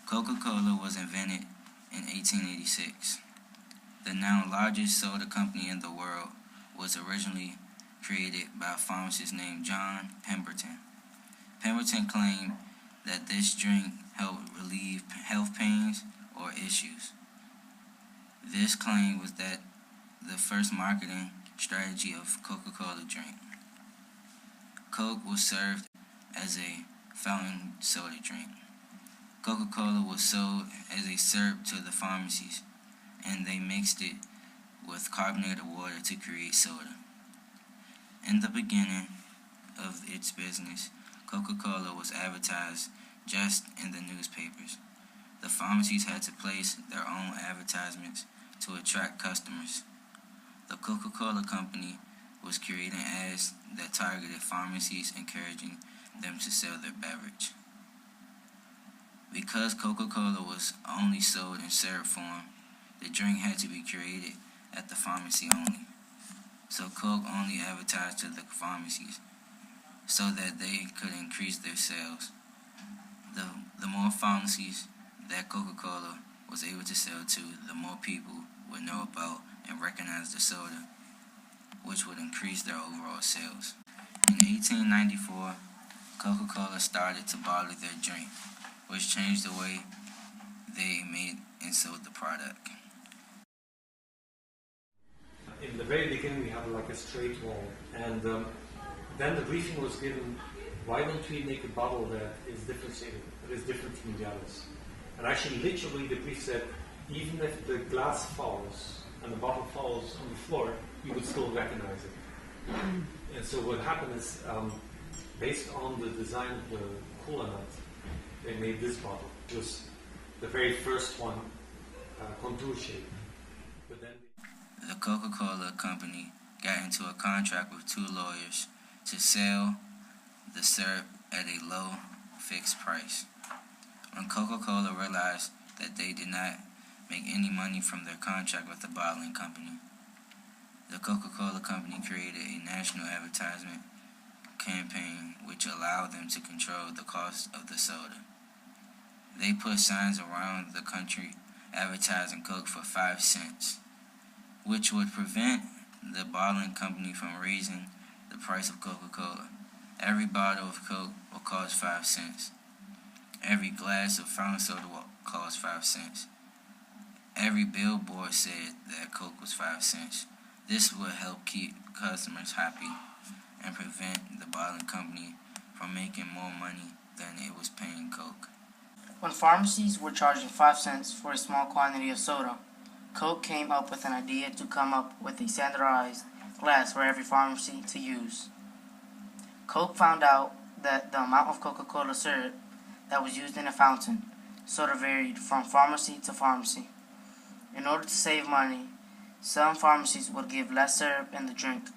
Coca-Cola was invented in 1886. The now largest soda company in the world was originally created by a pharmacist named John Pemberton. Pemberton claimed that this drink helped relieve health pains or issues. This claim was that the first marketing strategy of Coca-Cola drink. Coke was served as a fountain soda drink. Coca-Cola was sold as a syrup to the pharmacies, and they mixed it with carbonated water to create soda. In the beginning of its business, Coca-Cola was advertised just in the newspapers. The pharmacies had to place their own advertisements to attract customers. The Coca-Cola Company was creating ads that targeted pharmacies, encouraging them to sell their beverage. Because Coca-Cola was only sold in syrup form, the drink had to be created at the pharmacy only. So Coke only advertised to the pharmacies so that they could increase their sales. The more pharmacies that Coca-Cola was able to sell to, the more people would know about and recognize the soda, which would increase their overall sales. In 1894, Coca-Cola started to bottle their drink, which changed the way they made and sold the product. In the very beginning, we had like a straight wall, and then the briefing was given, why don't we make a bottle that is differentiated, that is different from the others? And actually, literally, the brief said, even if the glass falls and the bottle falls on the floor, you would still recognize it. And so what happened is, based on the design of the cola nut, they made this bottle. It was the very first one, contour shape. But then the Coca-Cola Company got into a contract with two lawyers to sell the syrup at a low fixed price. When Coca-Cola realized that they did not make any money from their contract with the bottling company, the Coca-Cola Company created a national advertisement campaign which allowed them to control the cost of the soda. They put signs around the country advertising Coke for 5 cents, which would prevent the bottling company from raising the price of Coca-Cola. Every bottle of Coke will cost 5 cents. Every glass of fountain soda will cost 5 cents. Every billboard said that Coke was 5 cents. This would help keep customers happy and prevent the bottling company from making more money than it was paying Coke. When pharmacies were charging 5 cents for a small quantity of soda, Coke came up with an idea to come up with a standardized glass for every pharmacy to use. Coke found out that the amount of Coca-Cola syrup that was used in a fountain soda varied from pharmacy to pharmacy. In order to save money, some pharmacies would give less syrup in the drink.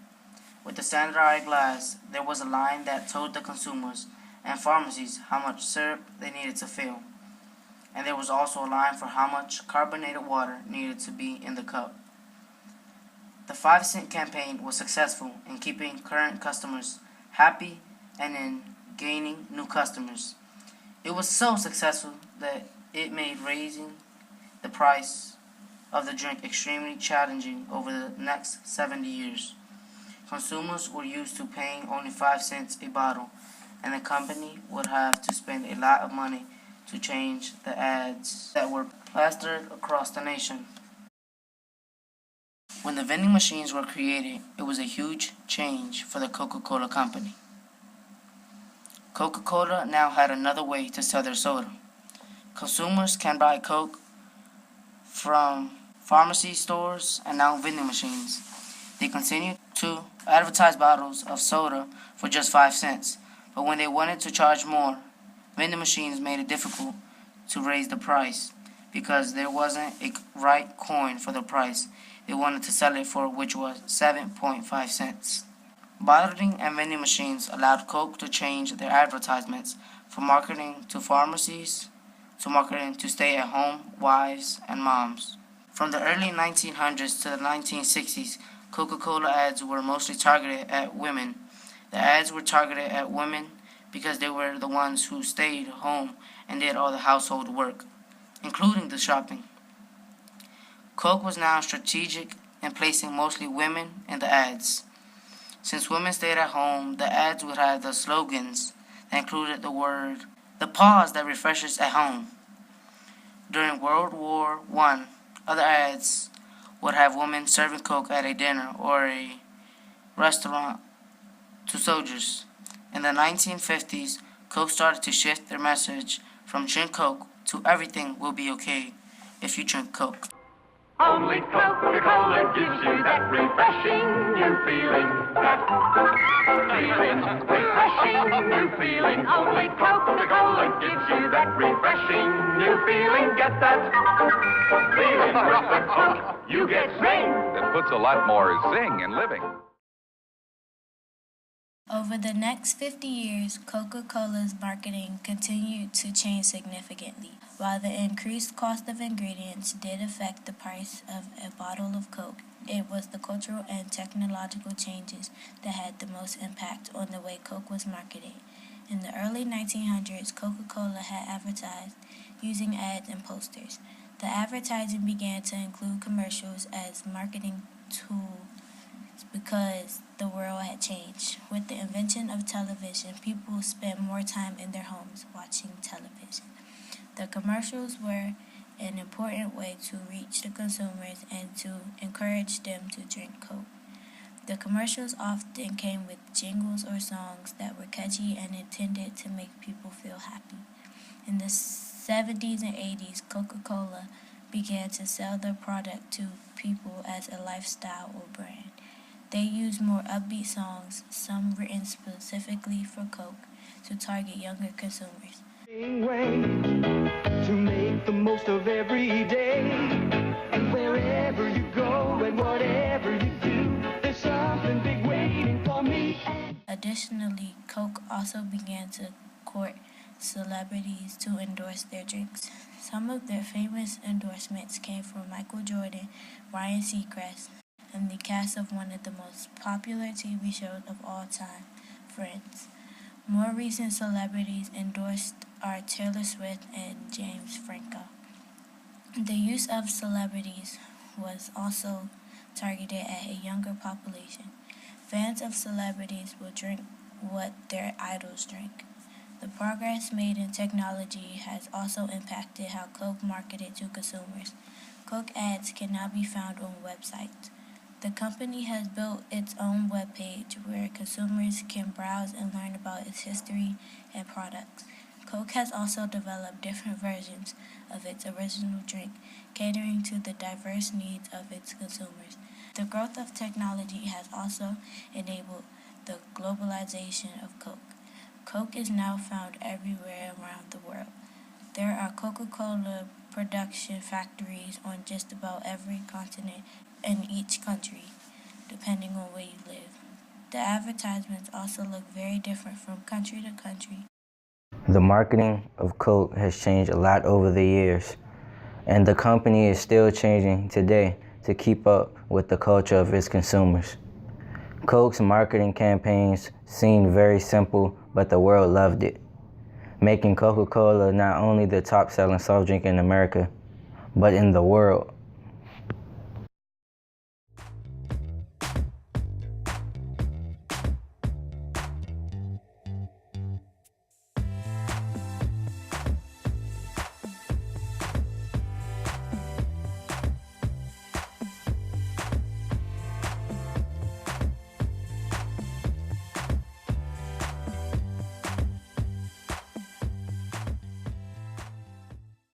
With the standardized glass, there was a line that told the consumers and pharmacies how much syrup they needed to fill. And there was also a line for how much carbonated water needed to be in the cup. The 5 cent campaign was successful in keeping current customers happy and in gaining new customers. It was so successful that it made raising the price of the drink extremely challenging over the next 70 years. Consumers were used to paying only 5 cents a bottle, and the company would have to spend a lot of money to change the ads that were plastered across the nation. When the vending machines were created, it was a huge change for the Coca-Cola Company. Coca-Cola now had another way to sell their soda. Consumers can buy Coke from pharmacy stores and now vending machines. They continue to advertise bottles of soda for just 5 cents, but when they wanted to charge more, vending machines made it difficult to raise the price because there wasn't a right coin for the price they wanted to sell it for, which was 7.5 cents. Bottling and vending machines allowed Coke to change their advertisements from marketing to pharmacies to marketing to stay-at-home wives and moms. From the early 1900s to the 1960s, Coca-Cola ads were mostly targeted at women. The ads were targeted at women because they were the ones who stayed home and did all the household work. including the shopping. Coke was now strategic in placing mostly women in the ads. Since women stayed at home, the ads would have the slogans that included the word, "the pause that refreshes at home." During World War I, other ads would have women serving Coke at a dinner or a restaurant to soldiers. In the 1950s, Coke started to shift their message from drink Coke to everything will be okay if you drink Coke. Only Coca-Cola gives you that refreshing new feeling. That feeling, refreshing new feeling. Only Coca-Cola gives you that refreshing new feeling. Get that feeling with the Coke. You get zing. That puts a lot more zing in living. Over the next 50 years, Coca-Cola's marketing continued to change significantly. While the increased cost of ingredients did affect the price of a bottle of Coke, it was the cultural and technological changes that had the most impact on the way Coke was marketed. In the early 1900s, Coca-Cola had advertised using ads and posters. The advertising began to include commercials as marketing tools because the world had changed. With the invention of television, people spent more time in their homes watching television. The commercials were an important way to reach the consumers and to encourage them to drink Coke. The commercials often came with jingles or songs that were catchy and intended to make people feel happy. In the 70s and 80s, Coca-Cola began to sell their product to people as a lifestyle or brand. They used more upbeat songs, some written specifically for Coke, to target younger consumers. Way to make the most of every day. And wherever you go and whatever you do, there's something big waiting for me. Additionally, Coke also began to court celebrities to endorse their drinks. Some of their famous endorsements came from Michael Jordan, Ryan Seacrest, and the cast of one of the most popular TV shows of all time, Friends. More recent celebrities endorsed are Taylor Swift and James Franco. The use of celebrities was also targeted at a younger population. Fans of celebrities will drink what their idols drink. The progress made in technology has also impacted how Coke marketed to consumers. Coke ads can now be found on websites. The company has built its own webpage where consumers can browse and learn about its history and products. Coke has also developed different versions of its original drink, catering to the diverse needs of its consumers. The growth of technology has also enabled the globalization of Coke. Coke is now found everywhere around the world. There are Coca-Cola production factories on just about every continent in each country, depending on where you live. The advertisements also look very different from country to country. The marketing of Coke has changed a lot over the years, and the company is still changing today to keep up with the culture of its consumers. Coke's marketing campaigns seemed very simple, but the world loved it, making Coca-Cola not only the top-selling soft drink in America, but in the world.